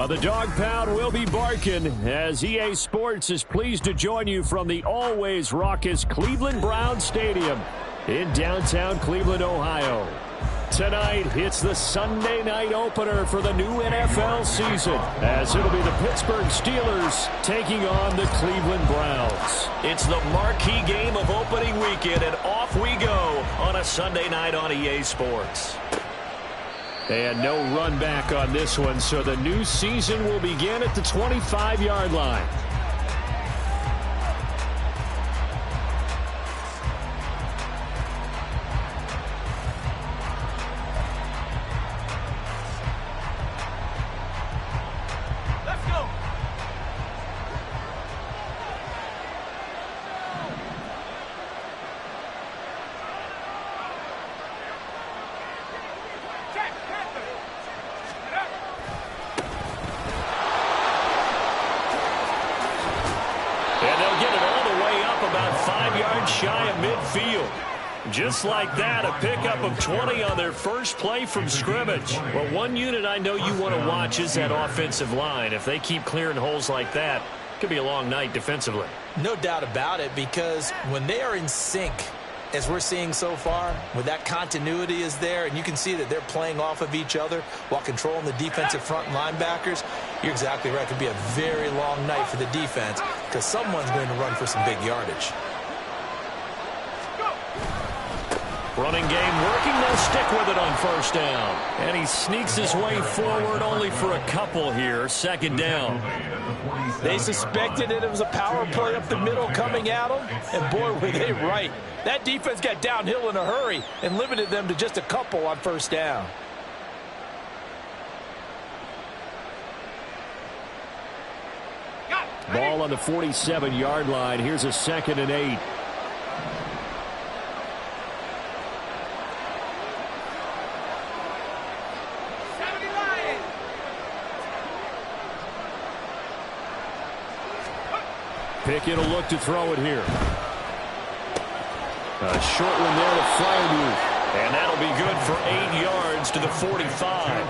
The dog pound will be barking as EA Sports is pleased to join you from the always raucous Cleveland Browns Stadium in downtown Cleveland, Ohio. Tonight, it's the Sunday night opener for the new NFL season, as it'll be the Pittsburgh Steelers taking on the Cleveland Browns. It's the marquee game of opening weekend, and off we go on a Sunday night on EA Sports. And no run back on this one, so the new season will begin at the 25-yard line. Shy of midfield. Just like that, a pickup of 20 on their first play from scrimmage. Well, one unit I know you want to watch is that offensive line. If they keep clearing holes like that, it could be a long night defensively. No doubt about it, because when they are in sync, as we're seeing so far, when that continuity is there, and you can see that they're playing off of each other while controlling the defensive front linebackers, you're exactly right. It could be a very long night for the defense because someone's going to run for some big yardage. Running game working, they'll stick with it on first down. And he sneaks his way forward only for a couple here. Second down. They suspected that it was a power play up the middle coming at them, and boy, were they right. That defense got downhill in a hurry and limited them to just a couple on first down. Ball on the 47-yard line. Here's a 2nd and 8. Pickett will look to throw it here. A short one there to Freiermuth. And that'll be good for 8 yards to the 45.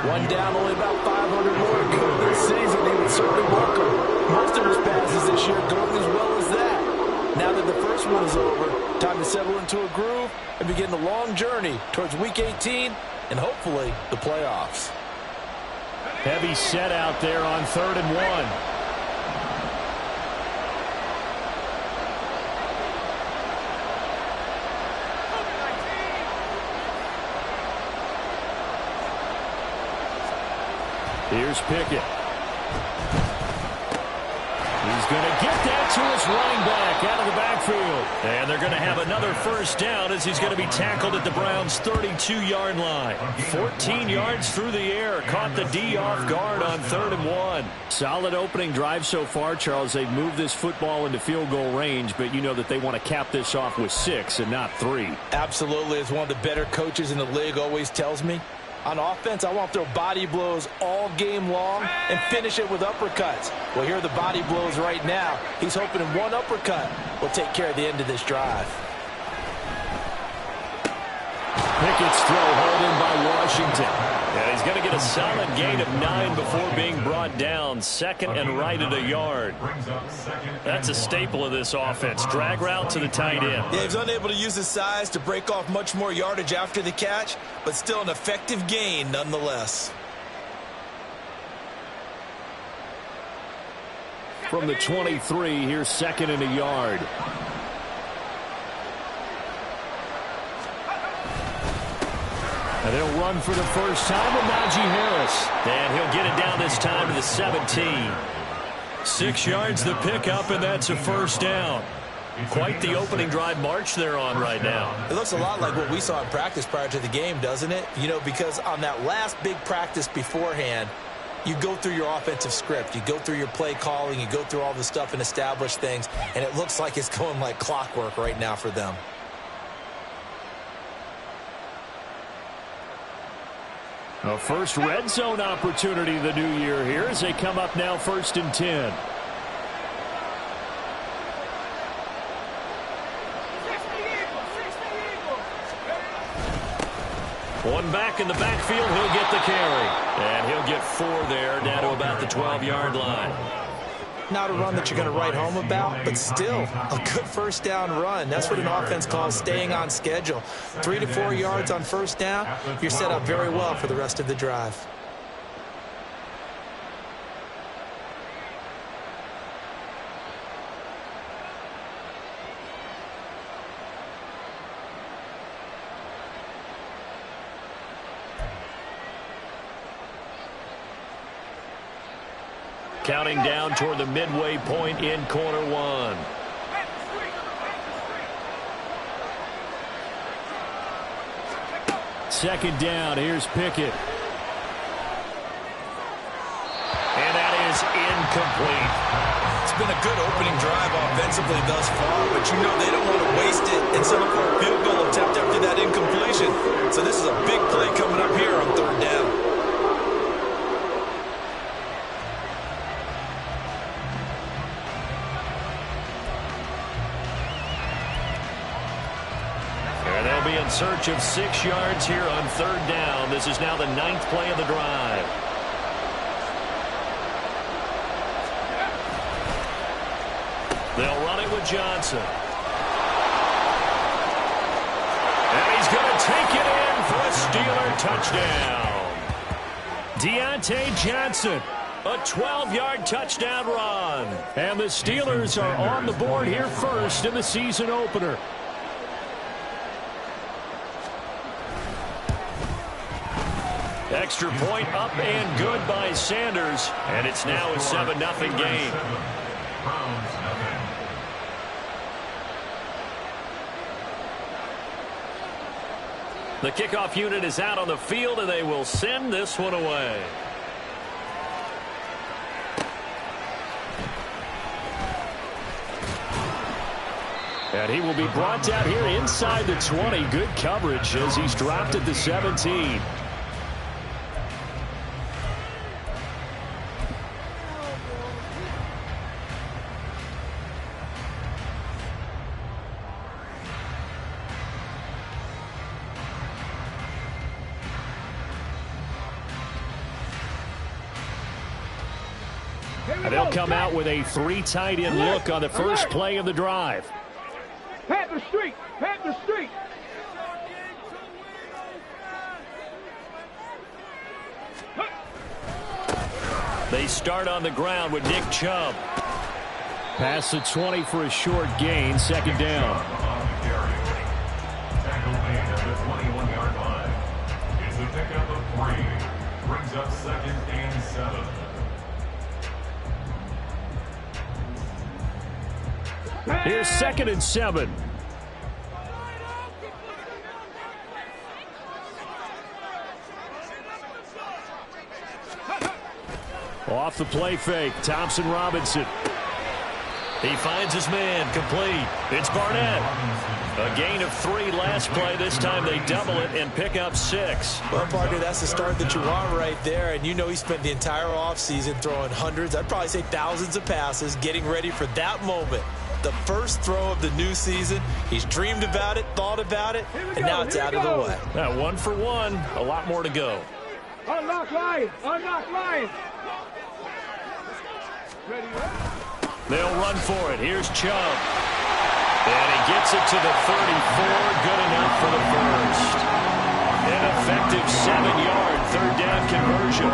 One down, only about 500 more to go this season. They would certainly welcome most of his passes this year going as well as that. Now that the first one is over, time to settle into a groove and begin the long journey towards Week 18 and hopefully the playoffs. Heavy set out there on 3rd and 1. Here's Pickett. He's going to get that to his running back out of the backfield. And they're going to have another first down as he's going to be tackled at the Browns' 32-yard line. 14 yards through the air. Caught the D off guard on 3rd and 1. Solid opening drive so far, Charles. They've moved this football into field goal range, but you know that they want to cap this off with 6 and not 3. Absolutely. As one of the better coaches in the league always tells me, on offense, I want to throw body blows all game long and finish it with uppercuts. Well, here are the body blows right now. He's hoping in one uppercut will take care of the end of this drive. Pickett's throw held in by Washington. And he's going to get a solid gain of 9 before being brought down. 2nd and right at a yard. That's a staple of this offense. Drag route to the tight end. Yeah, he's unable to use his size to break off much more yardage after the catch, but still an effective gain nonetheless. From the 23, here's 2nd and a yard. And they'll run for the first time with Najee Harris. And he'll get it down this time to the 17. 6 yards the pickup, and that's a first down. Quite the opening drive march they're on right now. It looks a lot like what we saw in practice prior to the game, doesn't it? You know, because on that last big practice beforehand, you go through your offensive script. You go through your play calling. You go through all the stuff and establish things. And it looks like it's going like clockwork right now for them. A first red zone opportunity the new year here as they come up now 1st and 10. One back in the backfield, he'll get the carry. And he'll get 4 there, down to about the 12-yard line. Not a run that you're going to write home about, but still a good first down run. That's what an offense calls staying on schedule. 3 to 4 yards on first down, you're set up very well for the rest of the drive. Counting down toward the midway point in quarter 1. Second down, here's Pickett. And that is incomplete. It's been a good opening drive offensively thus far, but you know they don't want to waste it and settle for a field goal attempt after that incompletion. So this is a big play coming up here on third down. In search of 6 yards here on third down. This is now the 9th play of the drive. They'll run it with Johnson. And he's going to take it in for a Steeler touchdown. Deontay Johnson, a 12-yard touchdown run. And the Steelers are on the board here first in the season opener. Extra point up and good by Sanders, and it's now a 7-0 game. The kickoff unit is out on the field, and they will send this one away. And he will be brought down here inside the 20. Good coverage as he's dropped at the 17. And they'll come out with a 3 tight end look on the first play of the drive. Panther Street! Panther Street! They start on the ground with Nick Chubb. Pass the 20 for a short gain, second down. It's a pickup of 3. Brings up 2nd and 7. Here's 2nd and 7. Off the play fake, Thompson Robinson. He finds his man, complete. It's Barnett. A gain of 3 last play. This time they double it and pick up 6. Well, partner, that's the start that you want right there. And you know he spent the entire offseason throwing hundreds, I'd probably say thousands of passes, getting ready for that moment. The first throw of the new season. He's dreamed about it, thought about it, and now it's out of the way. Now 1 for 1, a lot more to go. Unlock line! Unlock line! Ready? They'll run for it. Here's Chubb. And he gets it to the 34. Good enough for the first. An effective 7-yard third down conversion.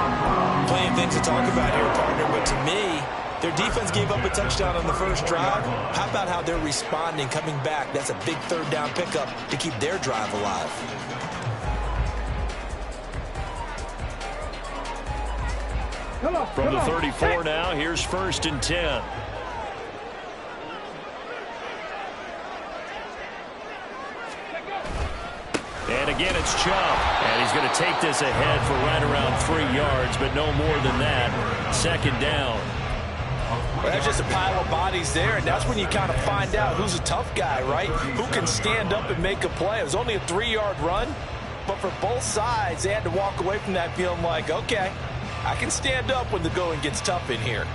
Plenty of things to talk about here, partner, but to me, their defense gave up a touchdown on the first drive. How about how they're responding, coming back? That's a big third down pickup to keep their drive alive. From the 34 now, here's 1st and 10. And again, it's Chubb. And he's going to take this ahead for right around 3 yards, but no more than that. 2nd down. Well, that's just a pile of bodies there, and that's when you kind of find out who's a tough guy, right? Who can stand up and make a play. It was only a 3-yard run, but for both sides, they had to walk away from that feeling like, okay, I can stand up when the going gets tough in here.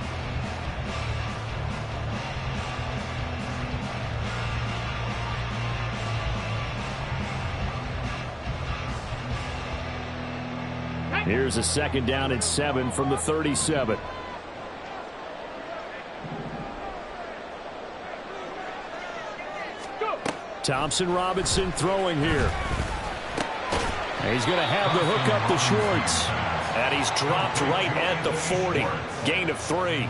Here's a 2nd down and 7 from the 37. Thompson Robinson throwing here. He's going to have the hook up to Schwartz. And he's dropped right at the 40. Gain of 3.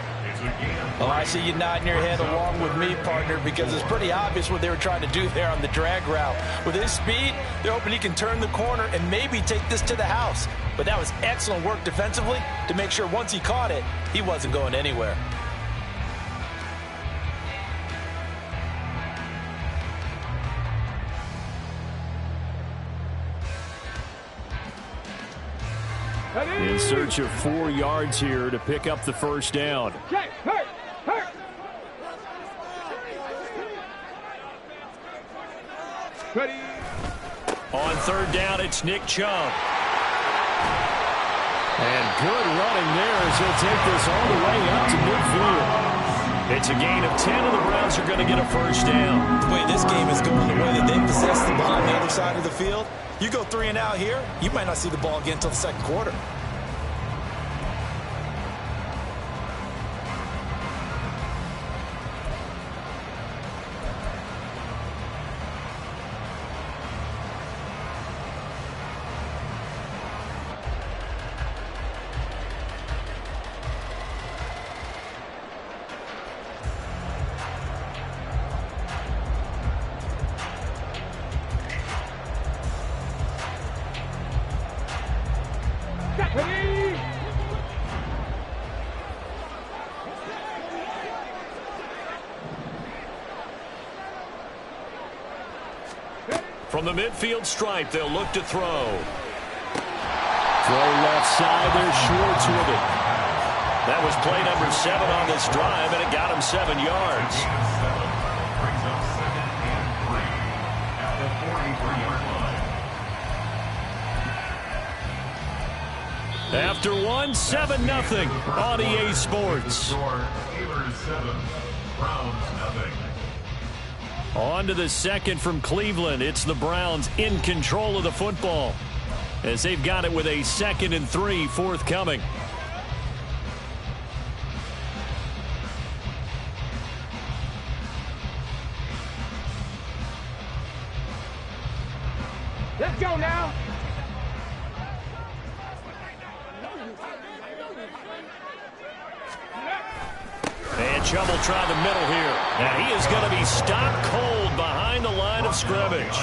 Oh, I see you nodding your head along with me, partner, because it's pretty obvious what they were trying to do there on the drag route. With his speed, they're hoping he can turn the corner and maybe take this to the house. But that was excellent work defensively to make sure once he caught it, he wasn't going anywhere. In search of 4 yards here to pick up the 1st down. Check, hurt. Ready. On 3rd down, it's Nick Chubb. And good running there as he'll take this all the way up to midfield. It's a gain of 10, and the Browns are going to get a 1st down. The way this game is going, the way that they possess the ball on the other side of the field, you go 3 and out here, you might not see the ball again until the 2nd quarter. From the midfield stripe, they'll look to throw. Throw left side, there's Schwartz with it. That was play number 7 on this drive, and it got him 7 yards. Brings up 2nd and 3 at the 43-yard line. After 1, 7-0 on EA Sports. Steelers 7, Browns nothing. On to the 2nd from Cleveland. It's the Browns in control of the football as they've got it with a 2nd and 3 forthcoming. Let's go now. And Chubb will try the middle here. And he is going to be stopped cold behind the line of scrimmage.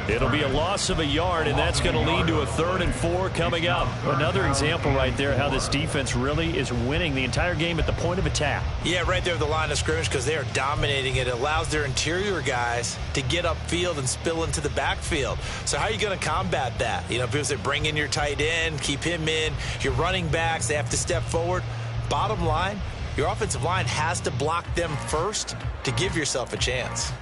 It'll be a loss of a yard, and that's going to lead to a 3rd and 4 coming up. Another example right there how this defense really is winning the entire game at the point of attack. Yeah, right there at the line of scrimmage because they are dominating it. It allows their interior guys to get upfield and spill into the backfield. So how are you going to combat that? You know, because they bring in your tight end, keep him in, your running backs, they have to step forward. Bottom line, your offensive line has to block them first to give yourself a chance.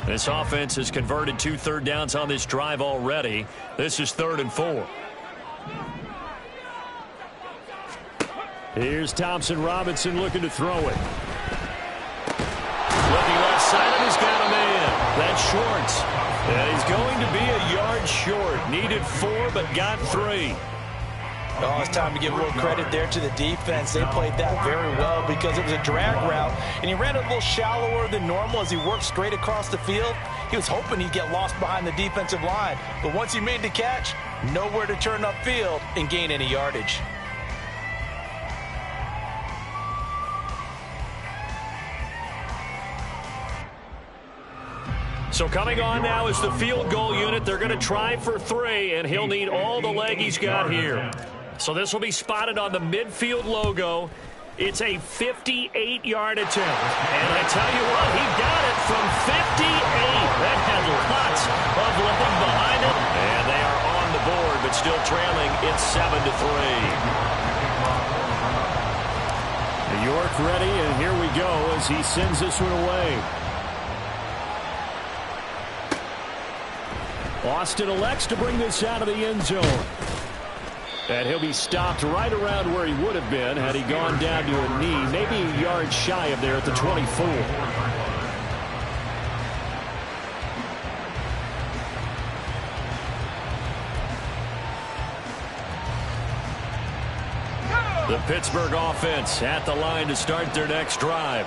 This offense has converted 2 third downs on this drive already. This is 3rd and 4. Here's Thompson Robinson looking to throw it. Looking left side, and he's got a man. That's Schwartz. And he's going to be a yard short. Needed 4, but got 3. Oh, it's time to give a little credit there to the defense. They played that very well because it was a drag route, and he ran it a little shallower than normal as he worked straight across the field. He was hoping he'd get lost behind the defensive line, but once he made the catch, nowhere to turn upfield and gain any yardage. So coming on now is the field goal unit. They're going to try for 3, and he'll need all the leg he's got here. So this will be spotted on the midfield logo. It's a 58-yard attempt. And I tell you what, he got it from 58. That had lots of leg behind it. And they are on the board, but still trailing. It's 7-3. New York ready, and here we go as he sends this one away. Austin elects to bring this out of the end zone. And he'll be stopped right around where he would have been had he gone down to a knee, maybe a yard shy of there at the 24. The Pittsburgh offense at the line to start their next drive.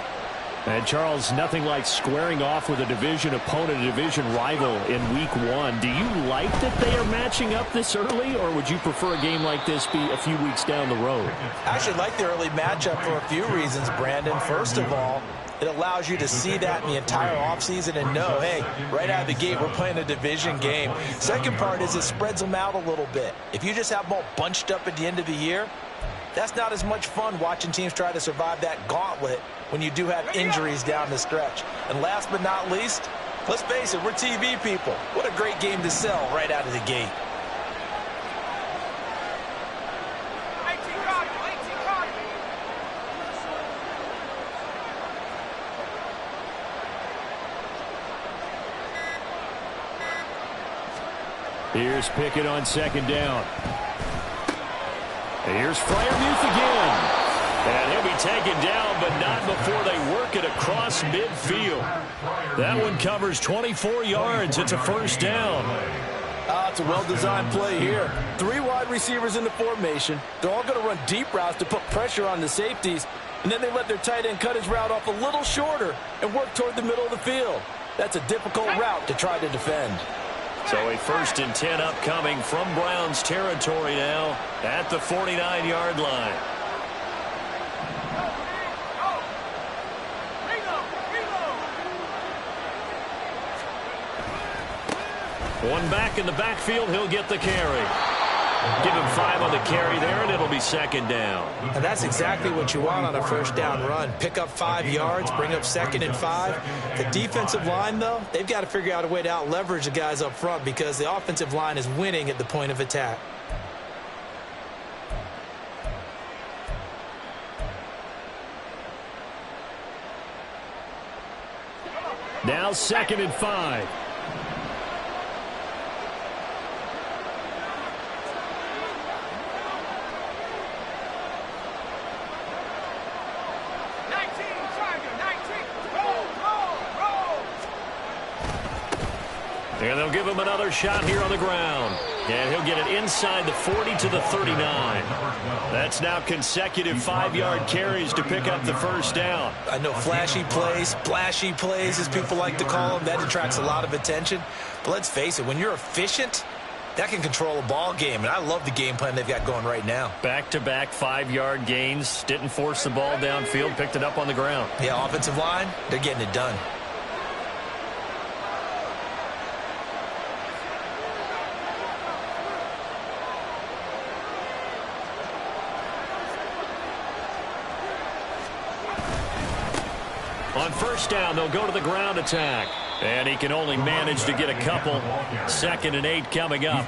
And, Charles, nothing like squaring off with a division opponent, a division rival in week 1. Do you like that they are matching up this early, or would you prefer a game like this be a few weeks down the road? I actually like the early matchup for a few reasons, Brandon. First of all, it allows you to see that in the entire offseason and know, hey, right out of the gate, we're playing a division game. Second part is it spreads them out a little bit. If you just have them all bunched up at the end of the year, that's not as much fun watching teams try to survive that gauntlet when you do have injuries down the stretch. And last but not least, let's face it, we're TV people. What a great game to sell right out of the gate. Here's Pickett on second down. And here's Freiermuth again. And he'll be taken down, but not before they work it across midfield. That one covers 24 yards. It's a first down. It's a well-designed play here. 3 wide receivers in the formation. They're all going to run deep routes to put pressure on the safeties. And then they let their tight end cut his route off a little shorter and work toward the middle of the field. That's a difficult route to try to defend. So a 1st and 10 upcoming from Browns territory now at the 49-yard line. One back in the backfield, he'll get the carry. Give him 5 on the carry there, and it'll be second down. And that's exactly what you want on a first down run. Pick up 5 yards, bring up 2nd and 5. The defensive line, though, they've got to figure out a way to out-leverage the guys up front because the offensive line is winning at the point of attack. Now 2nd and 5. And they'll give him another shot here on the ground. And he'll get it inside the 40 to the 39. That's now consecutive 5-yard carries to pick up the first down. I know flashy plays, splashy plays, as people like to call them, that attracts a lot of attention. But let's face it, when you're efficient, that can control a ball game. And I love the game plan they've got going right now. Back-to-back 5-yard gains. Didn't force the ball downfield, picked it up on the ground. Yeah, offensive line, they're getting it done. On first down, they'll go to the ground attack. And he can only manage to get a couple. 2nd and 8 coming up.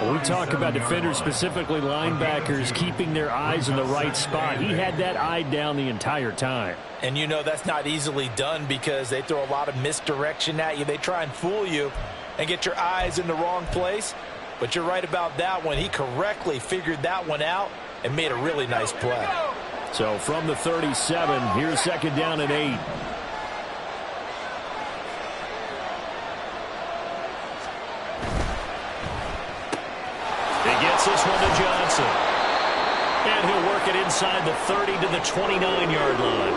We talk about defenders, specifically linebackers, keeping their eyes in the right spot. He had that eye down the entire time. And you know that's not easily done because they throw a lot of misdirection at you. They try and fool you and get your eyes in the wrong place. But you're right about that one. He correctly figured that one out and made a really nice play. So from the 37, here's 2nd down and 8. He gets this one to Johnson. And he'll work it inside the 30 to the 29-yard line.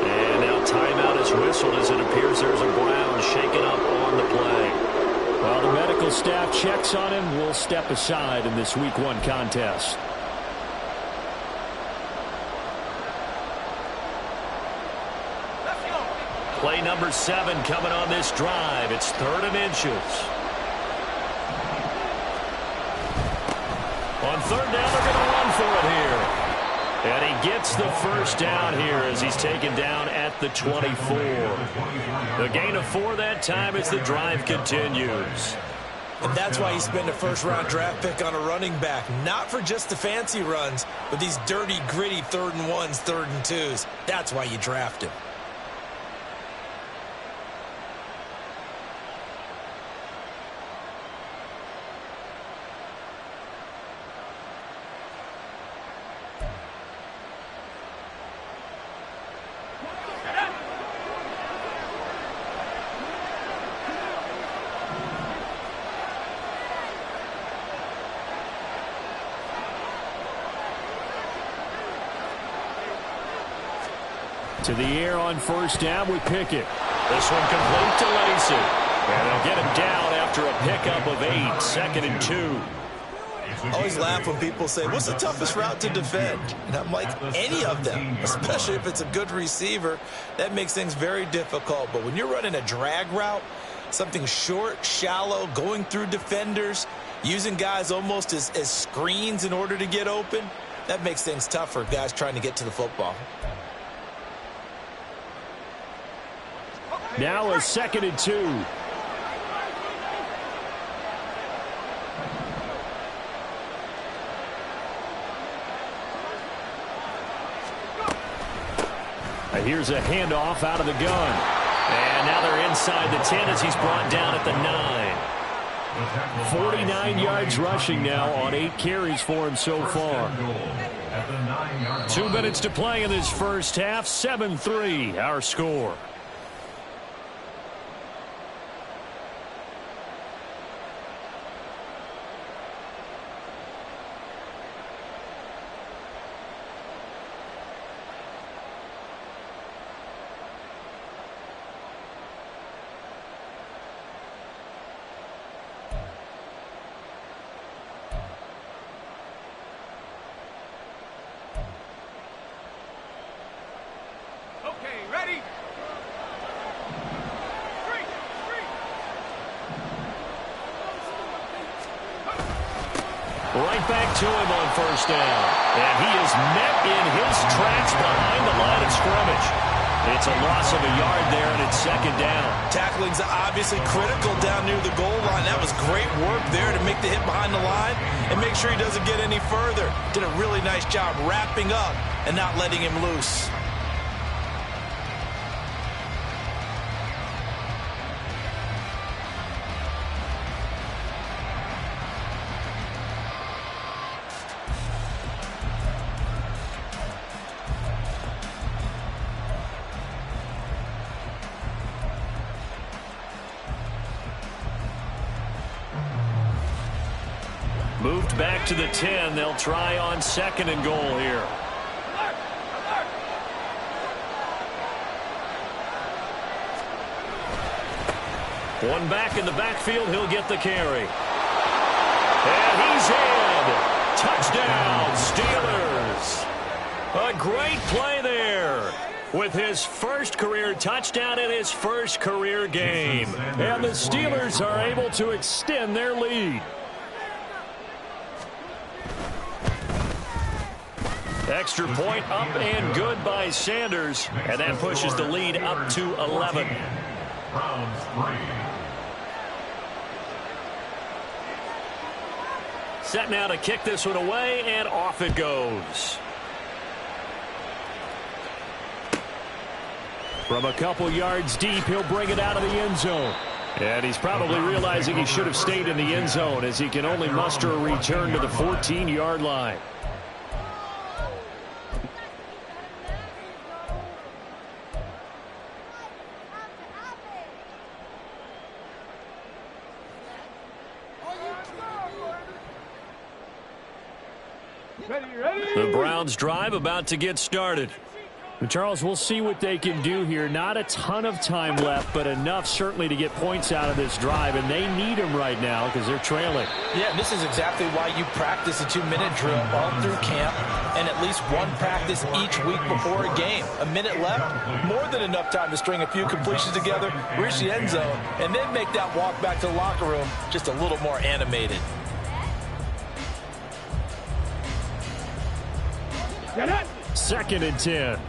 And now timeout is whistled as it appears there's a Brown shaken up on the play. While the medical staff checks on him, we'll step aside in this week 1 contest. Play number 7 coming on this drive. It's 3rd and inches. On 3rd down, they're going to run for it here. And he gets the first down here as he's taken down at the 24. The gain of 4 that time as the drive continues. And that's why you spend a first-round draft pick on a running back. Not for just the fancy runs, but these dirty, gritty 3rd and 1s, 3rd and 2s. That's why you draft him. To the air on first down with Pickett. This one complete to Lacy. And they'll get him down after a pickup of 8, 2nd and 2. I always laugh when people say, what's the toughest route to defend? And I'm like, any of them, especially if it's a good receiver. That makes things very difficult. But when you're running a drag route, something short, shallow, going through defenders, using guys almost as screens in order to get open, that makes things tough for guys trying to get to the football. Now a 2nd and 2. Here's a handoff out of the gun. And now they're inside the 10 as he's brought down at the 9. 49 yards rushing now on 8 carries for him so far. 2 minutes to play in this first half. 7-3 our score. Right back to him on first down. And he is met in his tracks behind the line of scrimmage. It's a loss of a yard there, and it's 2nd down. Tackling's obviously critical down near the goal line. That was great work there to make the hit behind the line and make sure he doesn't get any further. Did a really nice job wrapping up and not letting him loose. Moved back to the 10. They'll try on 2nd and goal here. One back in the backfield. He'll get the carry. And he's in. Touchdown, Steelers. A great play there with his first career touchdown in his first career game. And the Steelers are able to extend their lead. Extra point up and good by Sanders. And that pushes the lead up to 11. Browns 3. Set now to kick this one away, and off it goes. From a couple yards deep, he'll bring it out of the end zone. And he's probably realizing he should have stayed in the end zone as he can only muster a return to the 14-yard line. The Browns drive about to get started. Charles, we'll see what they can do here. Not a ton of time left, but enough certainly to get points out of this drive, and they need them right now because they're trailing. Yeah, this is exactly why you practice a 2-minute drill all through camp and at least one practice each week before a game. A minute left, more than enough time to string a few completions together, reach the end zone, and then make that walk back to the locker room just a little more animated. 2nd and 10.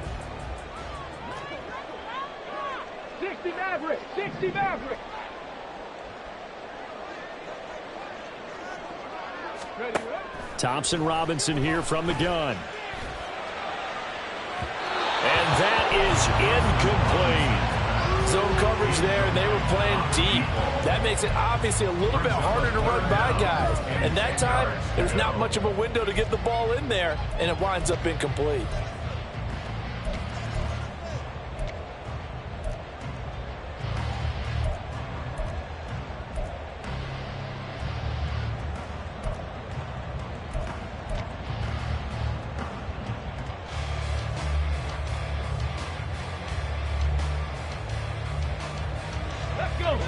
60 Maverick! 60 Maverick! Ready, ready? Thompson Robinson here from the gun. And that is incomplete. Zone coverage there, and they were playing deep. That makes it obviously a little bit harder to run by guys. And that time, there's not much of a window to get the ball in there, and it winds up incomplete.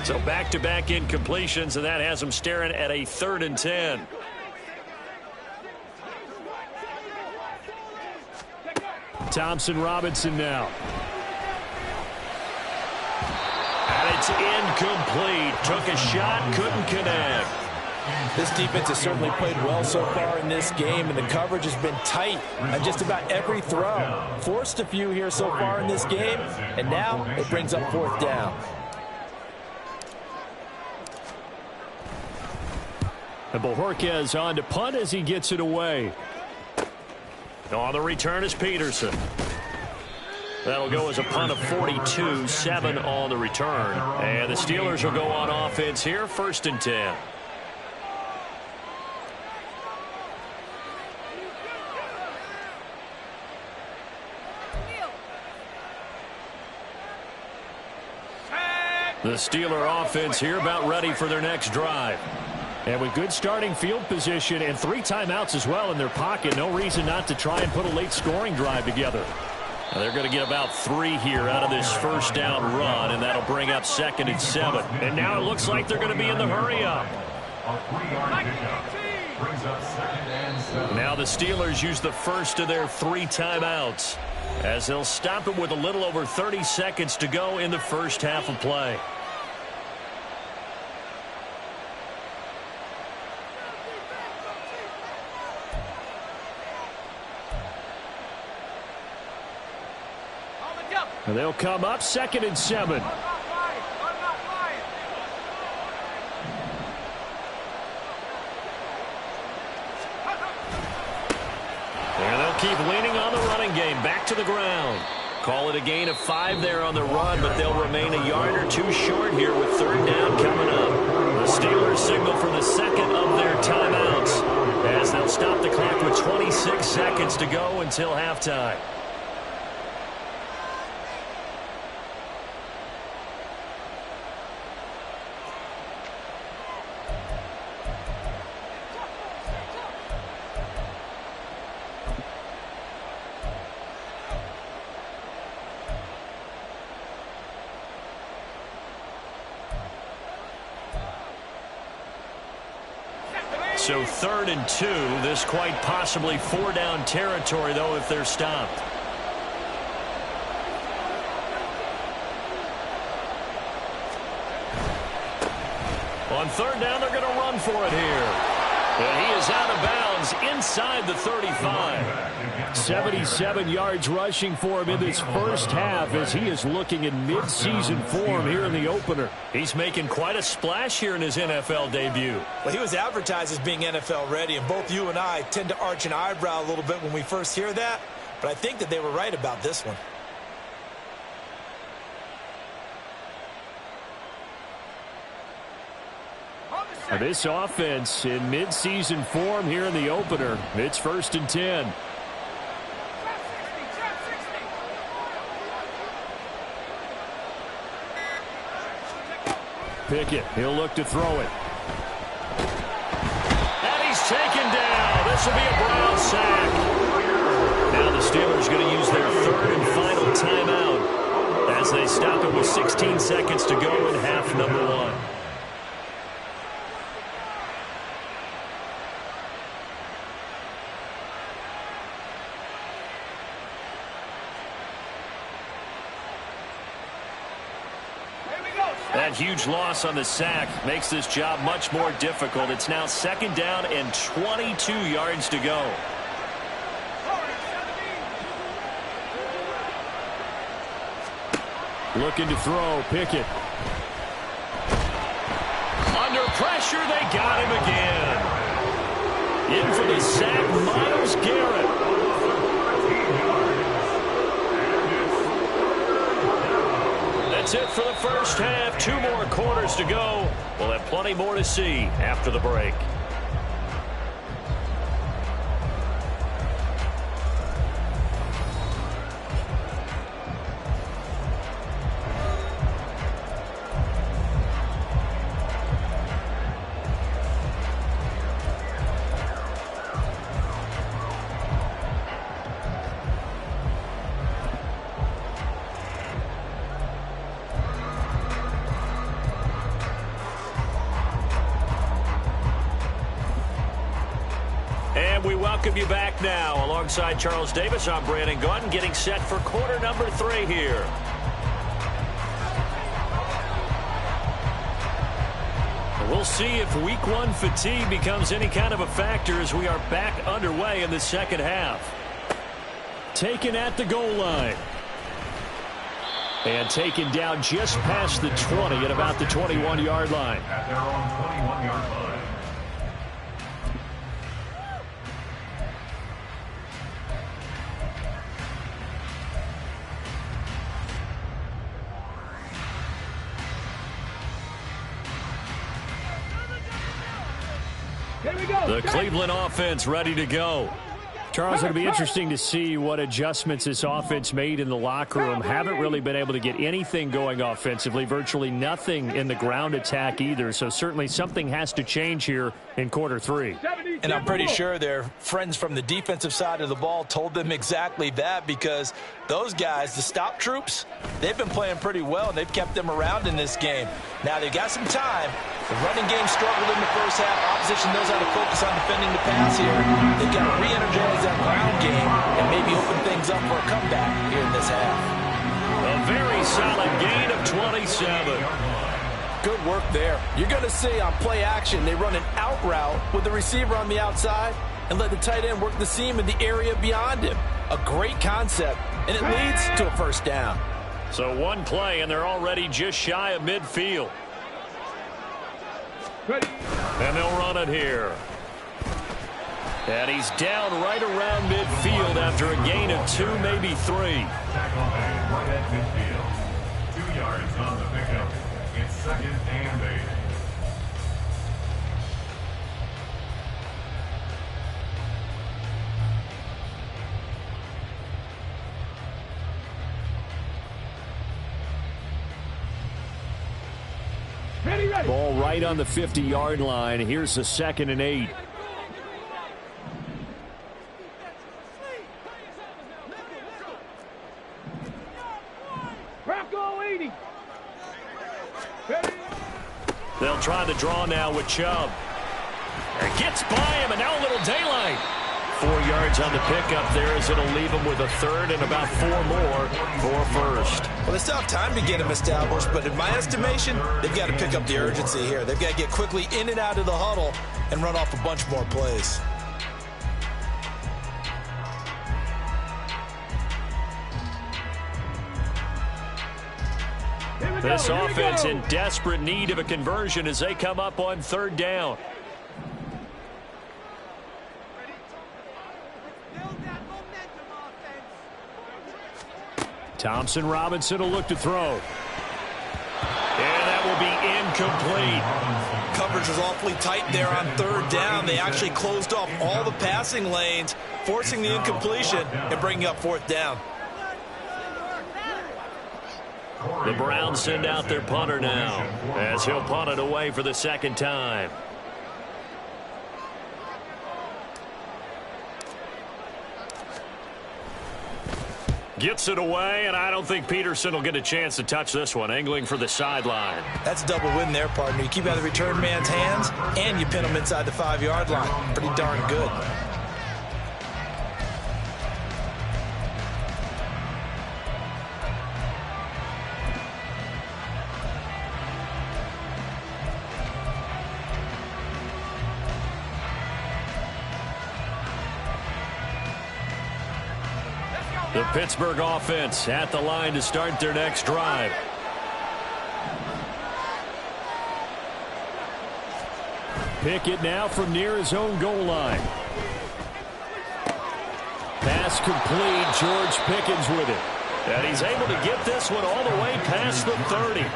So back-to-back incompletions, and that has them staring at a 3rd and 10. Thompson Robinson now. And it's incomplete. Took a shot, couldn't connect. This defense has certainly played well so far in this game, and the coverage has been tight on just about every throw. Forced a few here so far in this game, and now it brings up 4th down. And Bojorquez on to punt as he gets it away. On the return is Peterson. That'll go as a punt of 42, 7 on the return. And the Steelers will go on offense here, 1st and 10. The Steeler offense here about ready for their next drive. And with good starting field position and 3 timeouts as well in their pocket, no reason not to try and put a late scoring drive together. Now they're going to get about 3 here out of this 1st down run, and that'll bring up 2nd and 7. And now it looks like they're going to be in the hurry-up. Now the Steelers use the first of their 3 timeouts, as they'll stop it with a little over 30 seconds to go in the first half of play. And they'll come up 2nd and 7. And they'll keep leaning on the running game. Back to the ground. Call it a gain of 5 there on the run, but they'll remain a yard or 2 short here with 3rd down coming up. The Steelers signal for the 2nd of their timeouts, as they'll stop the clock with 26 seconds to go until halftime. So 3rd and 2. This quite possibly 4-down territory, though, if they're stopped. On 3rd down, they're going to run for it here. And he is out of bounds inside the 35. 77 yards rushing for him in this first half, as he is looking in mid-season form here in the opener. He's making quite a splash here in his NFL debut. Well, he was advertised as being NFL ready, and both you and I tend to arch an eyebrow a little bit when we first hear that, but I think that they were right about this one. This offense in mid-season form here in the opener. It's 1st and 10. Pickett, he'll look to throw it. And he's taken down. This will be a Brown sack. Now the Steelers going to use their 3rd and final timeout as they stop it with 16 seconds to go in half number 1. That huge loss on the sack makes this job much more difficult. It's now 2nd down and 22 yards to go. Looking to throw, Pickett. Under pressure, they got him again. In for the sack, Myles Garrett. That's it for the first half. 2 more quarters to go. We'll have plenty more to see after the break. welcome you back now. Alongside Charles Davis, I'm Brandon Gunn, getting set for quarter number 3 here. We'll see if week 1 fatigue becomes any kind of a factor as we are back underway in the second half. Taken at the goal line. And taken down just past the 20 at about the 21-yard line. At their own 21-yard line. The Cleveland offense ready to go. Charles, it'll be interesting to see what adjustments this offense made in the locker room. Haven't really been able to get anything going offensively, virtually nothing in the ground attack either. So certainly something has to change here in quarter 3. And I'm pretty sure their friends from the defensive side of the ball told them exactly that, because those guys, the stop troops, they've been playing pretty well, and they've kept them around in this game. Now they've got some time. The running game struggled in the first half. Opposition knows how to focus on defending the pass here. They've got to re-energize that ground game and maybe open things up for a comeback here in this half. A very solid gain of 27. Good work there. You're going to see on play action, they run an out route with the receiver on the outside and let the tight end work the seam in the area beyond him. A great concept, and it leads to a first down. So one play, and they're already just shy of midfield. And they'll run it here. And he's down right around midfield after a gain of 2, maybe 3. Tackle made right at midfield. 2 yards on the pickup. It's 2nd and 8. Ball right on the 50-yard line. Here's the 2nd and 8. They'll try the draw now with Chubb. It gets by him, and now a little daylight. 4 yards on the pickup there, as it'll leave him with a 3rd and about 4 more for first. Well, they still have time to get him established, but in my estimation, they've got to pick up the urgency here. They've got to get quickly in and out of the huddle and run off a bunch more plays. This offense in desperate need of a conversion as they come up on 3rd down. Thompson Robinson will look to throw. And that will be incomplete. Coverage was awfully tight there on 3rd down. They actually closed off all the passing lanes, forcing the incompletion and bringing up 4th down. The Browns send out their punter now, as he'll punt it away for the 2nd time. Gets it away, and I don't think Peterson will get a chance to touch this one. Angling for the sideline. That's a double win there, partner. You keep out of the return man's hands, and you pin him inside the 5-yard line. Pretty darn good. The Pittsburgh offense at the line to start their next drive. Pickett now from near his own goal line. Pass complete. George Pickens with it. And he's able to get this one all the way past the 30.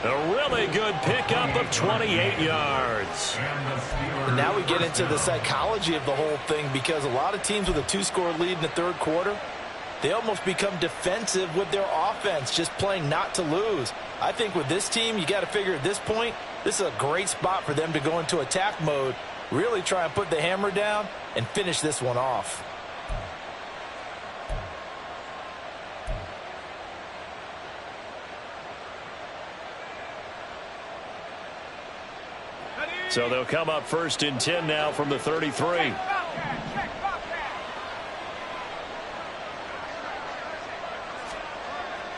A really good pickup of 28 yards. And now we get into the psychology of the whole thing, because a lot of teams with a 2-score lead in the 3rd quarter, they almost become defensive with their offense, just playing not to lose. I think with this team, you got to figure at this point, this is a great spot for them to go into attack mode, really try and put the hammer down and finish this one off. So they'll come up 1st and 10 now from the 33.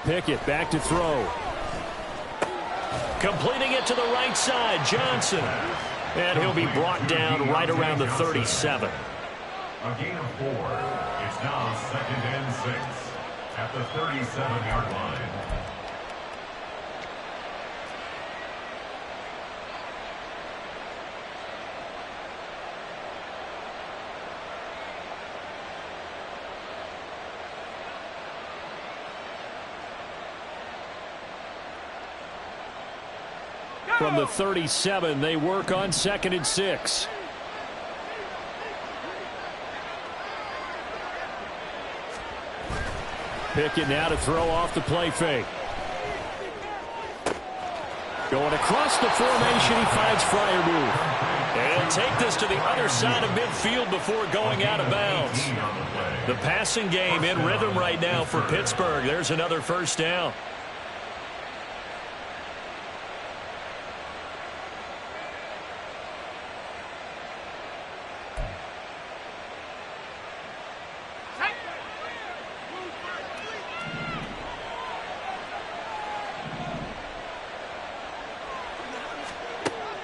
Pickett back to throw. Completing it to the right side, Johnson. And he'll be brought down right around the 37. A gain of 4. It's now 2nd and 6 at the 37-yard line. From the 37, they work on 2nd and 6. Pickett now to throw off the play fake. Going across the formation, he finds Freiermuth. And take this to the other side of midfield before going out of bounds. The passing game in rhythm right now for Pittsburgh. There's another first down.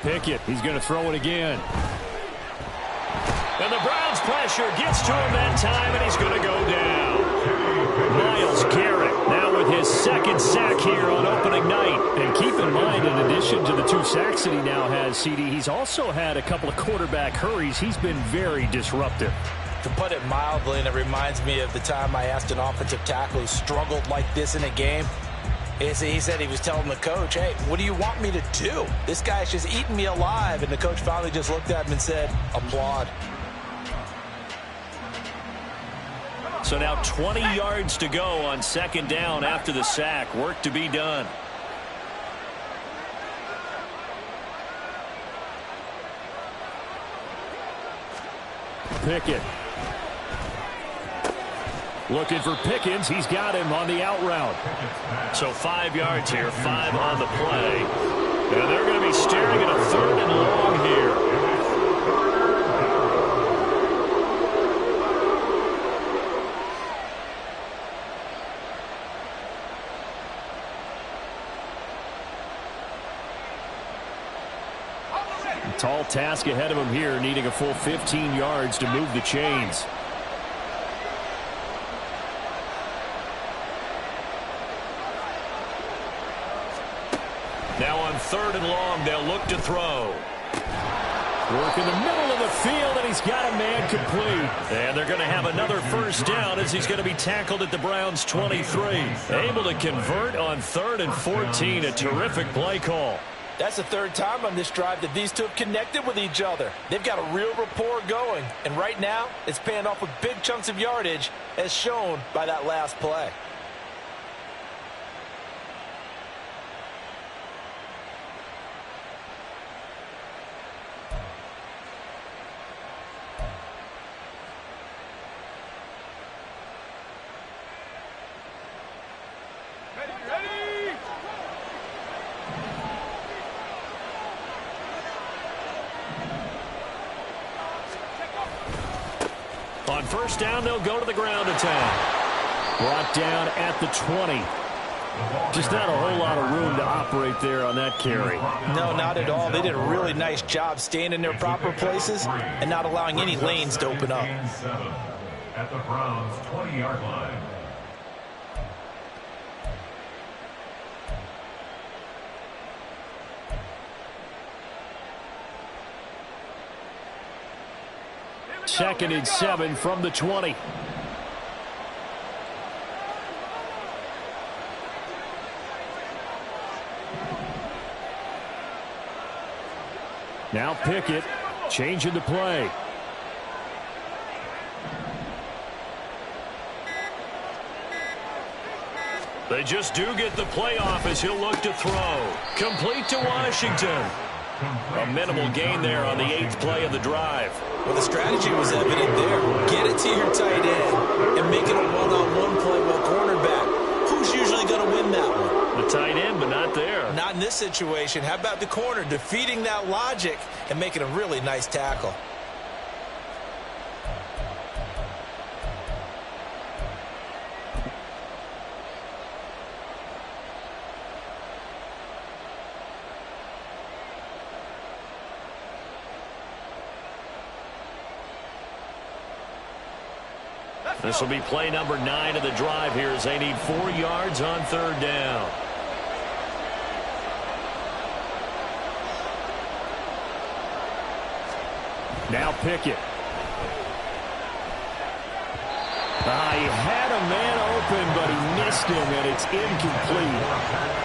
Pickett, he's going to throw it again. And the Browns pressure gets to him that time, and he's going to go down. Myles Garrett now with his 2nd sack here on opening night. And keep in mind, in addition to the 2 sacks that he now has, CD, he's also had a couple of quarterback hurries. He's been very disruptive. To put it mildly, and it reminds me of the time I asked an offensive tackle who struggled like this in a game. He said he was telling the coach, hey, what do you want me to do? This guy's just eating me alive. And the coach finally just looked at him and said, applaud. So now 20 yards to go on 2nd down after the sack. Work to be done. Pickett. Looking for Pickens. He's got him on the out route. So 5 yards here, 5 on the play. And they're going to be staring at a 3rd and long here. A tall task ahead of him here, needing a full 15 yards to move the chains. Now on 3rd and long, they'll look to throw. Work in the middle of the field, and he's got a man complete. And they're going to have another first down as he's going to be tackled at the Browns' 23. Able to convert on 3rd and 14. A terrific play call. That's the 3rd time on this drive that these two have connected with each other. They've got a real rapport going. And right now, it's paying off with big chunks of yardage, as shown by that last play. On 1st down, they'll go to the ground attack. Brought down at the 20. Just not a whole lot of room to operate there on that carry. No, not at all. They did a really nice job staying in their proper places and not allowing any lanes to open up. At the Browns' 20-yard line. Second and 7 from the 20. Now Pickett changing the play. They just do get the play off as he'll look to throw. Complete to Washington. A minimal gain there on the 8th play of the drive. Well, the strategy was evident there. Get it to your tight end and make it a one-on-one play with a cornerback. Who's usually going to win that one? The tight end, but not there. Not in this situation. How about the corner defeating that logic and making a really nice tackle? This will be play number 9 of the drive here as they need 4 yards on 3rd down. Now Pickett. He had a man open, but he missed him, and it's incomplete.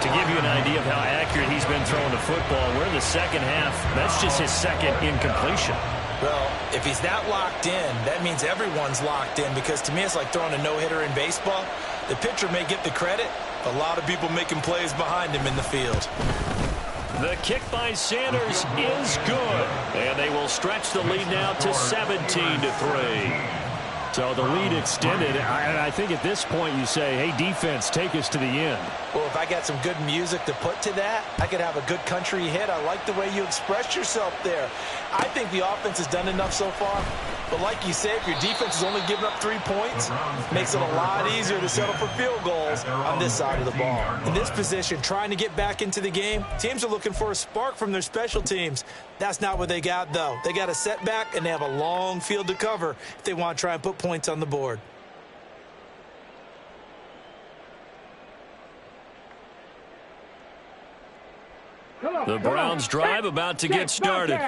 To give you an idea of how accurate he's been throwing the football, we're in the second half. That's just his second incompletion. Well, if he's that locked in, that means everyone's locked in, because to me it's like throwing a no-hitter in baseball. The pitcher may get the credit, a lot of people making plays behind him in the field. The kick by Sanders is good, and they will stretch the lead now to 17-3. So the lead extended. I think at this point you say, hey, defense, take us to the end. Well, if I got some good music to put to that, I could have a good country hit. I like the way you express yourself there. I think the offense has done enough so far. But like you say, if your defense is only giving up 3 points, makes it a lot easier to settle for field goals on this side of the ball. In this position, trying to get back into the game, teams are looking for a spark from their special teams. That's not what they got, though. They got a setback, and they have a long field to cover if they want to try and put points on the board. The Browns drive about to get started.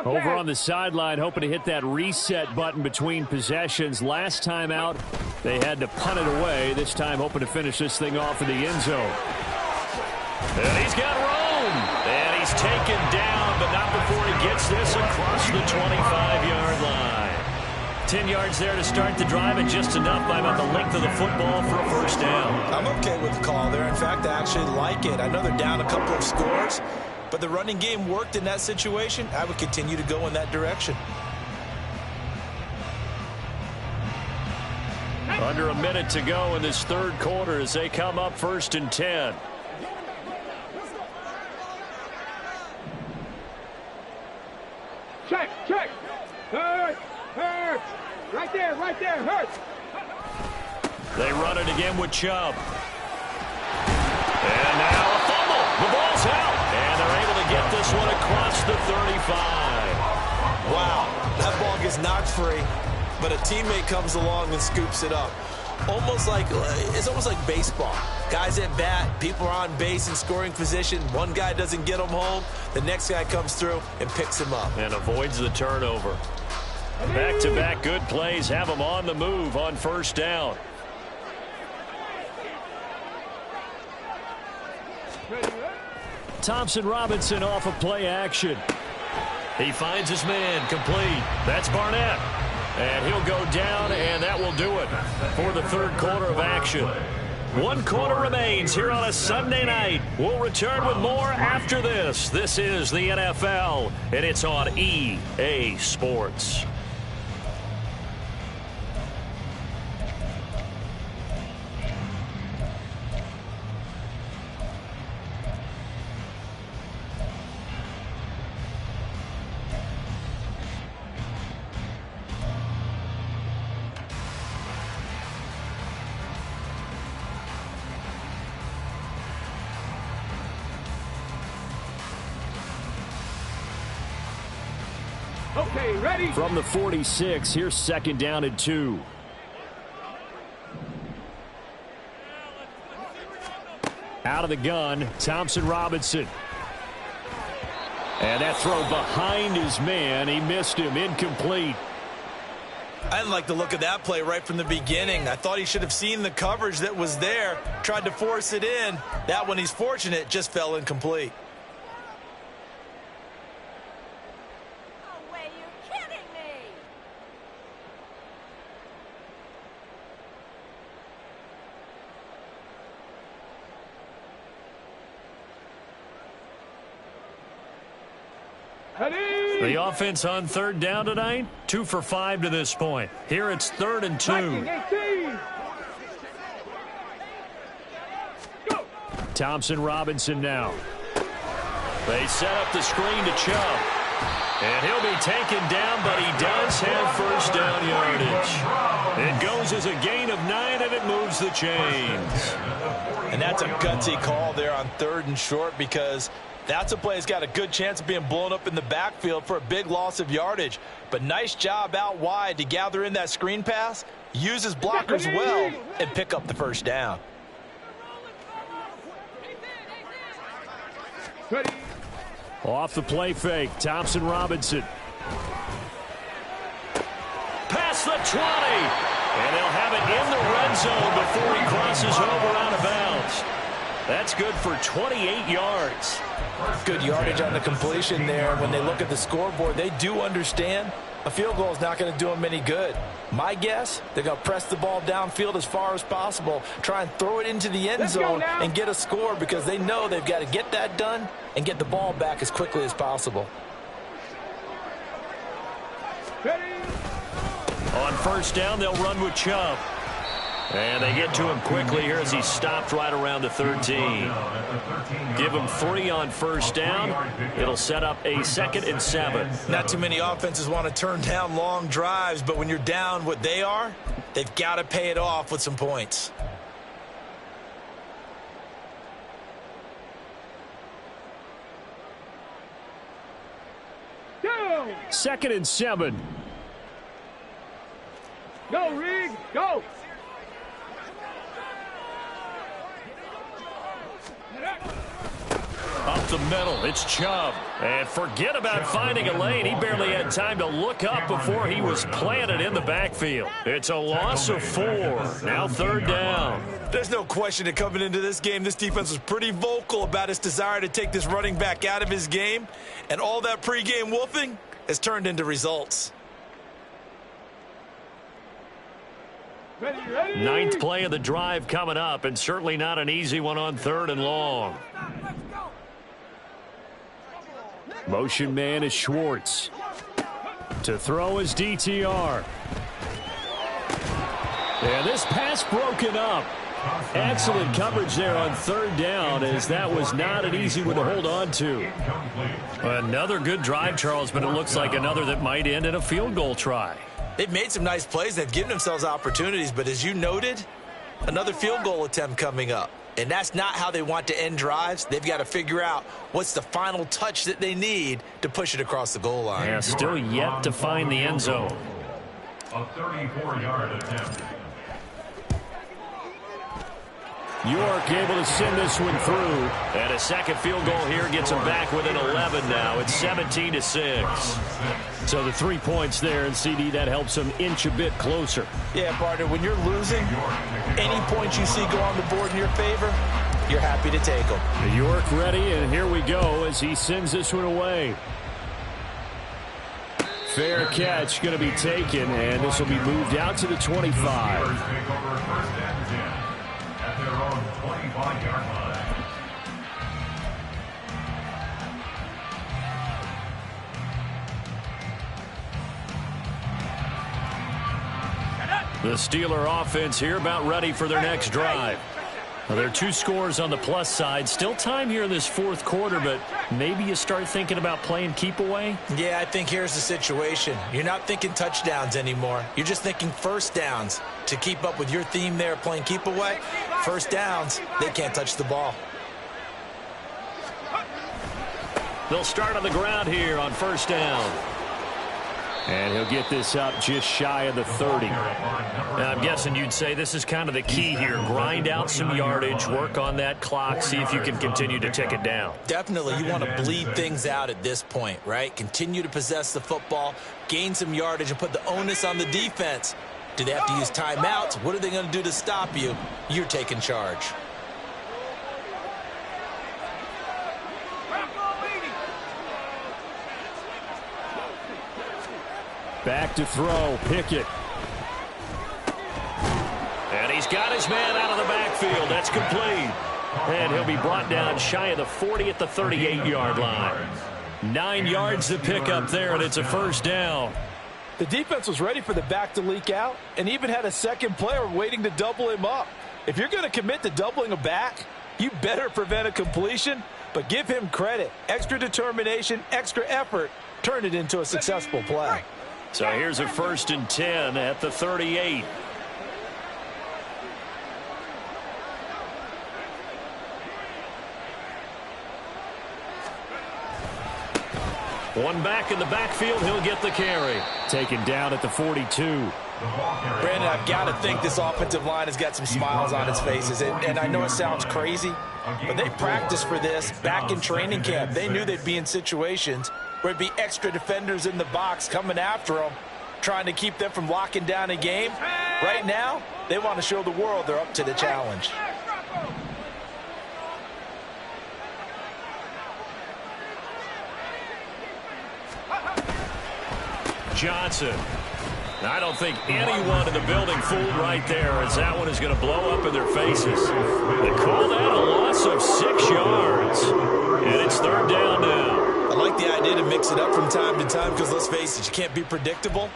Over on the sideline, hoping to hit that reset button between possessions. Last time out, they had to punt it away. This time, hoping to finish this thing off in the end zone. And he's got room. And he's taken down, but not before he gets this across the 25-yard line. 10 yards there to start the drive, and just enough by about the length of the football for a first down. I'm okay with the call there. In fact, I actually like it. I know they're down a couple of scores, but the running game worked in that situation. I would continue to go in that direction. Under a minute to go in this 3rd quarter as they come up 1st and 10. Check. Hurt. Right there, hurt. They run it again with Chubb. And now a fumble. The ball's out. And they're able to get this one across the 35. Wow, that ball gets knocked free, but a teammate comes along and scoops it up. It's almost like baseball. Guys at bat, people are on base in scoring position. One guy doesn't get him home. The next guy comes through and picks him up. And avoids the turnover. Back-to-back good plays have them on the move on 1st down. Thompson Robinson off of play action. He finds his man complete. That's Barnett. And he'll go down, and that will do it for the 3rd quarter of action. 1 quarter remains here on a Sunday night. We'll return with more after this. This is the NFL, and it's on EA Sports. Okay, ready? From the 46, here's 2nd down and 2. Out of the gun, Thompson Robinson. And that throw behind his man. He missed him. Incomplete. I didn't like the look of that play right from the beginning. I thought he should have seen the coverage that was there, tried to force it in. That one, he's fortunate, just fell incomplete. The offense on 3rd down tonight, 2 for 5 to this point. Here it's 3rd and 2. Thompson Robinson now. They set up the screen to Chubb. And he'll be taken down, but he does have 1st down yardage. It goes as a gain of 9, and it moves the chains. And that's a gutsy call there on 3rd and short, because that's a play that's got a good chance of being blown up in the backfield for a big loss of yardage. But nice job out wide to gather in that screen pass use his blockers well, and pick up the first down. Off the play fake, Thompson Robinson. Past the 20. And they'll have it in the red zone before he crosses over out of bounds. That's good for 28 yards. Good yardage on the completion there. When they look at the scoreboard, they do understand a field goal is not going to do them any good. My guess, they're going to press the ball downfield as far as possible, try and throw it into the end zone and get a score, because they know they've got to get that done and get the ball back as quickly as possible. On first down, they'll run with Chubb. And they get to him quickly here as he stopped right around the 13. Give him 3 on first down. It'll set up a 2nd and 7. Not too many offenses want to turn down long drives, but when you're down what they are, they've got to pay it off with some points. Go! 2nd and 7. Go, Rig! Go! Up the middle, it's Chubb. And forget about finding a lane. He barely had time to look up before he was planted in the backfield. It's a loss of 4. Now 3rd down. There's no question that coming into this game, this defense was pretty vocal about its desire to take this running back out of his game. And all that pregame wolfing has turned into results. Ready, ready! 9th play of the drive coming up, and certainly not an easy one on 3rd and long. Motion man is Schwartz. To throw is DTR. And this pass broken up. Excellent coverage there on 3rd down, as that was not an easy one to hold on to. Another good drive, Charles, but it looks like another that might end in a field goal try. They've made some nice plays. They've given themselves opportunities, but as you noted, another field goal attempt coming up. And that's not how they want to end drives. They've got to figure out what's the final touch that they need to push it across the goal line. Yeah, still yet to find the end zone. A 34-yard attempt. York able to send this one through. And a 2nd field goal here gets them back within 11 now. It's 17-6. So the 3 points there, and CD, that helps them inch a bit closer. Yeah, partner, when you're losing, any points you see go on the board in your favor, you're happy to take them. York ready, and here we go as he sends this one away. Fair catch going to be taken, and this will be moved out to the 25. At their own 25-yard line. The Steeler offense here about ready for their next drive. Now, there are 2 scores on the plus side. Still time here in this 4th quarter, but maybe you start thinking about playing keep away? Yeah, I think here's the situation. You're not thinking touchdowns anymore. You're just thinking first downs. To keep up with your theme there, playing keep away, first downs, they can't touch the ball. They'll start on the ground here on first down. And he'll get this up just shy of the 30. Now, I'm guessing you'd say this is kind of the key here. Grind out some yardage, work on that clock, see if you can continue to tick it down. Definitely, you want to bleed things out at this point, right? Continue to possess the football, gain some yardage, and put the onus on the defense. Do they have to use timeouts? What are they going to do to stop you? You're taking charge. Back to throw, Pickett. And he's got his man out of the backfield. That's complete. And he'll be brought down shy of the 40 at the 38-yard line. 9 yards to pick up there, and it's a first down. The defense was ready for the back to leak out and even had a 2nd player waiting to double him up. If you're going to commit to doubling a back, you better prevent a completion, but give him credit. Extra determination, extra effort, turn it into a successful play. So here's a 1st and 10 at the 38. One back in the backfield, he'll get the carry. Taken down at the 42. Brandon, I've got to think this offensive line has got some smiles on its faces. And I know it sounds crazy, but they practiced for this back in training camp. They knew they'd be in situations where it'd be extra defenders in the box coming after them, trying to keep them from locking down a game. Right now, they want to show the world they're up to the challenge. Johnson. I don't think anyone in the building fooled right there, as that one is going to blow up in their faces. They call that a loss of 6 yards. And it's 3rd down now. I like the idea to mix it up from time to time because, let's face it, you can't be predictable.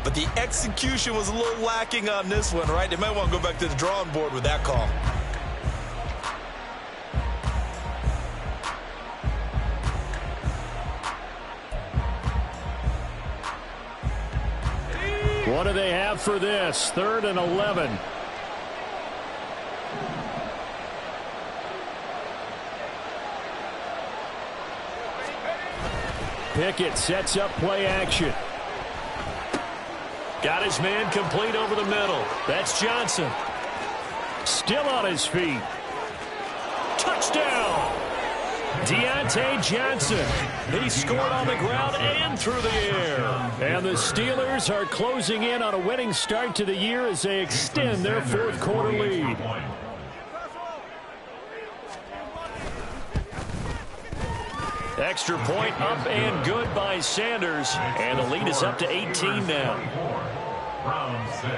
But the execution was a little lacking on this one, right? They might want to go back to the drawing board with that call. What do they have for this? 3rd and 11. Pickett sets up play action. Got his man complete over the middle. That's Johnson. Still on his feet. Touchdown! Deontay Johnson. He scored on the ground and through the air. And the Steelers are closing in on a winning start to the year as they extend their 4th quarter lead. Extra point up and good by Sanders. And the lead is up to 18 now. Round 6.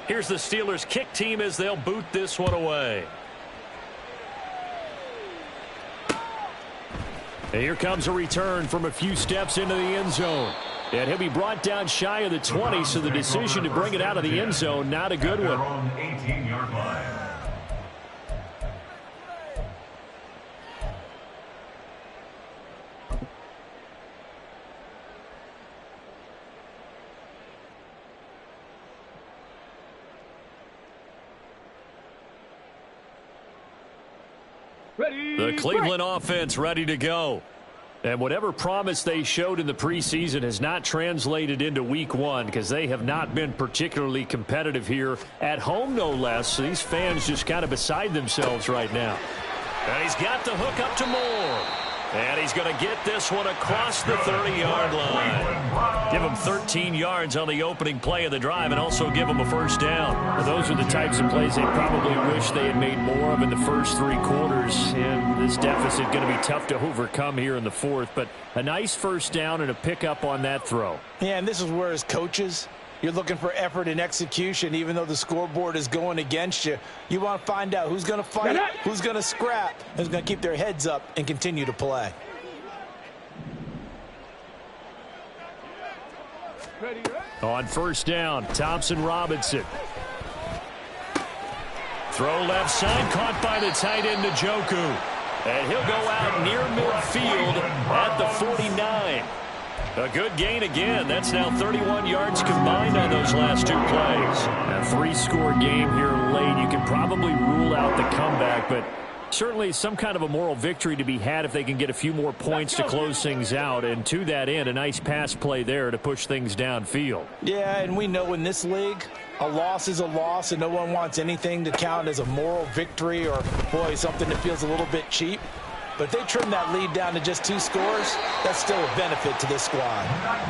Here's the Steelers kick team as they'll boot this one away. And here comes a return from a few steps into the end zone. And he'll be brought down shy of the 20, so the decision to bring it out of the end zone, not a good one. 18-yard line. The Cleveland offense ready to go. And whatever promise they showed in the preseason has not translated into week 1 because they have not been particularly competitive here at home, no less. So these fans just kind of beside themselves right now. And he's got the hook up to Moore. And he's going to get this one across the 30-yard line. Give him 13 yards on the opening play of the drive and also give him a 1st down. Well, those are the types of plays they probably wish they had made more of in the first 3 quarters. And this deficit going to be tough to overcome here in the 4th. But a nice 1st down and a pickup on that throw. Yeah, and this is where as coaches, you're looking for effort and execution. Even though the scoreboard is going against you, you want to find out who's going to fight, who's going to scrap, who's going to keep their heads up and continue to play. On 1st down, Thompson-Robinson. Throw left side, caught by the tight end Njoku. And he'll go out near midfield at the 49. A good gain again. That's now 31 yards combined on those last 2 plays. A 3-score game here late. You can probably rule out the comeback, but certainly some kind of a moral victory to be had if they can get a few more points to close things out. And to that end, a nice pass play there to push things downfield. Yeah, and we know in this league, a loss is a loss, and no one wants anything to count as a moral victory or, boy, something that feels a little bit cheap. But if they trim that lead down to just 2 scores, that's still a benefit to this squad.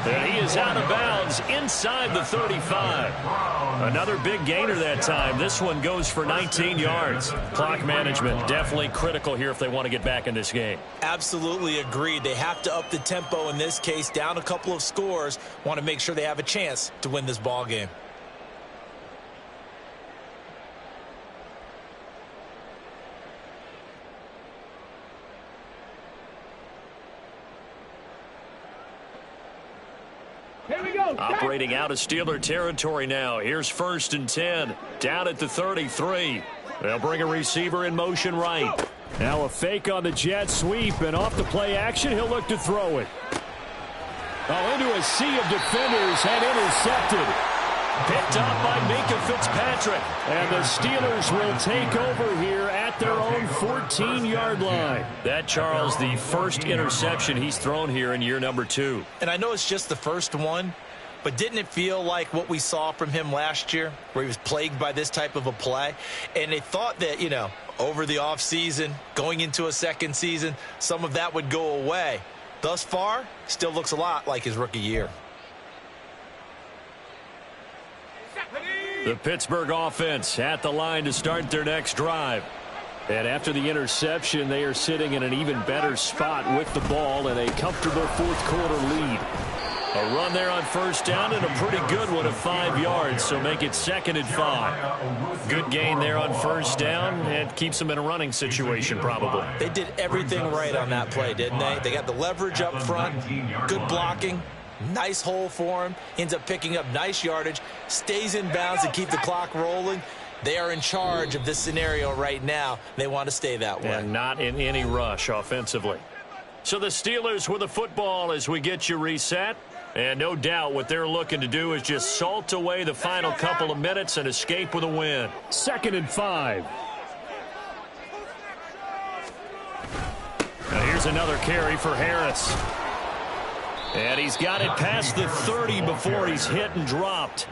And he is out of bounds inside the 35. Another big gainer that time. This one goes for 19 yards. Clock management definitely critical here if they want to get back in this game. Absolutely agreed. They have to up the tempo in this case, down a couple of scores. Want to make sure they have a chance to win this ball game. Operating out of Steeler territory now. Here's 1st and 10. Down at the 33. They'll bring a receiver in motion right. Now a fake on the jet sweep, and off the play action, he'll look to throw it. Oh, into a sea of defenders and intercepted. Picked up by Minka Fitzpatrick. And the Steelers will take over here at their own 14-yard line. That, Charles, the first interception he's thrown here in year number 2. And I know it's just the first one, but didn't it feel like what we saw from him last year, where he was plagued by this type of a play? And they thought that, you know, over the offseason, going into a second season, some of that would go away. Thus far, still looks a lot like his rookie year. The Pittsburgh offense at the line to start their next drive. And after the interception, they are sitting in an even better spot with the ball and a comfortable fourth-quarter lead. A run there on first down and a pretty good one of 5 yards, so make it 2nd and 5. Good gain there on first down and keeps them in a running situation probably. They did everything right on that play, didn't they? They got the leverage up front, good blocking. Nice hole for him. Ends up picking up nice yardage. Stays in bounds to keep the clock rolling. They are in charge of this scenario right now. They want to stay that way. And not in any rush offensively. So the Steelers with the football as we get you reset. And no doubt what they're looking to do is just salt away the final couple of minutes and escape with a win. 2nd and 5. Now here's another carry for Harris. And he's got it past the 30 before he's hit and dropped.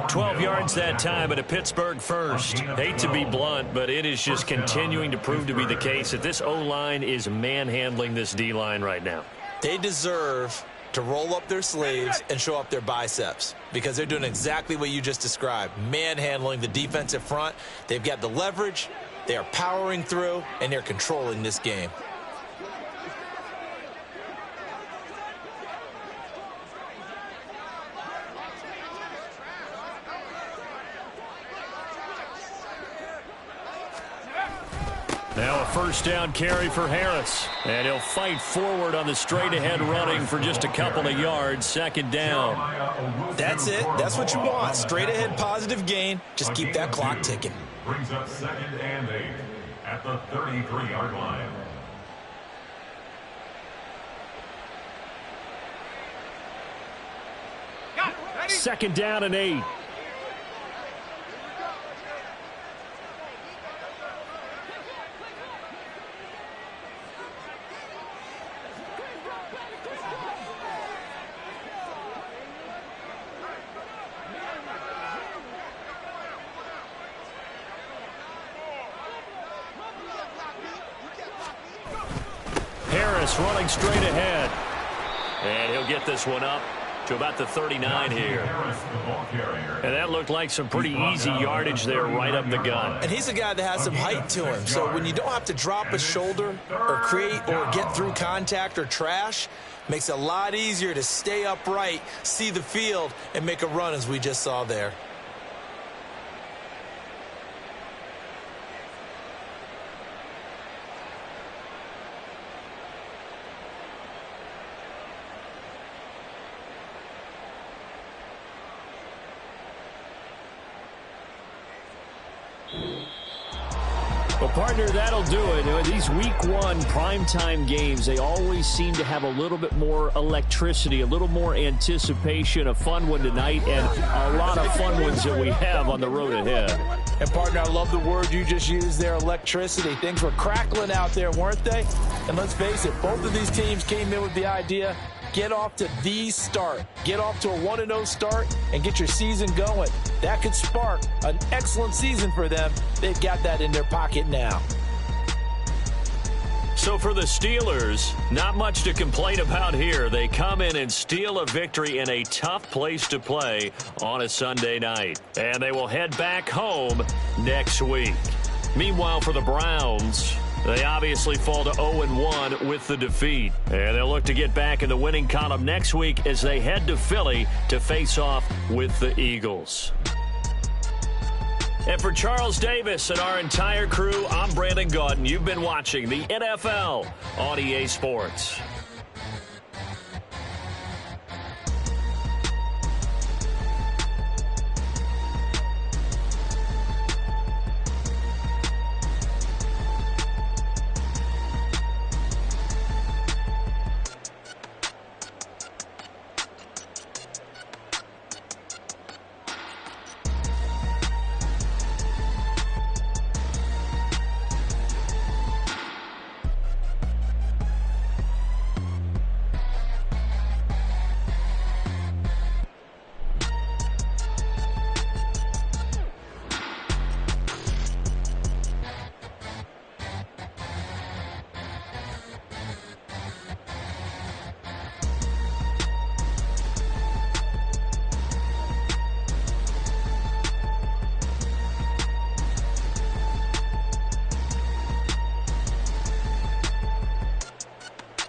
12 yards that time, and a Pittsburgh first. Hate to be blunt, but it is just continuing to prove to be the case that this O-line is manhandling this D-line right now. They deserve to roll up their sleeves and show up their biceps because they're doing exactly what you just described, manhandling the defensive front. They've got the leverage, they are powering through, and they're controlling this game. Now a first down carry for Harris. And he'll fight forward on the straight-ahead running for just a couple of yards. 2nd down. That's it. That's what you want. Straight-ahead positive gain. Just keep that clock ticking. Brings up 2nd and 8 at the 33-yard line. Second down and 8. Harris running straight ahead. And he'll get this one up to about the 39 here. And that looked like some pretty easy yardage there right up the gut. And he's a guy that has some height to him. So when you don't have to drop a shoulder or create or get through contact or trash, makes it a lot easier to stay upright, see the field, and make a run as we just saw there. Well, partner, that'll do it. These week 1 primetime games, they always seem to have a little bit more electricity, a little more anticipation. A fun one tonight, and a lot of fun ones that we have on the road ahead. And, partner, I love the word you just used there, electricity. Things were crackling out there, weren't they? And let's face it, both of these teams came in with the idea, get off to the start. Get off to a 1-0 start and get your season going. That could spark an excellent season for them. They've got that in their pocket now. So for the Steelers, not much to complain about here. They come in and steal a victory in a tough place to play on a Sunday night. And they will head back home next week. Meanwhile, for the Browns, they obviously fall to 0-1 with the defeat. And they'll look to get back in the winning column next week as they head to Philly to face off with the Eagles. And for Charles Davis and our entire crew, I'm Brandon Gaudin. You've been watching the NFL on EA Sports.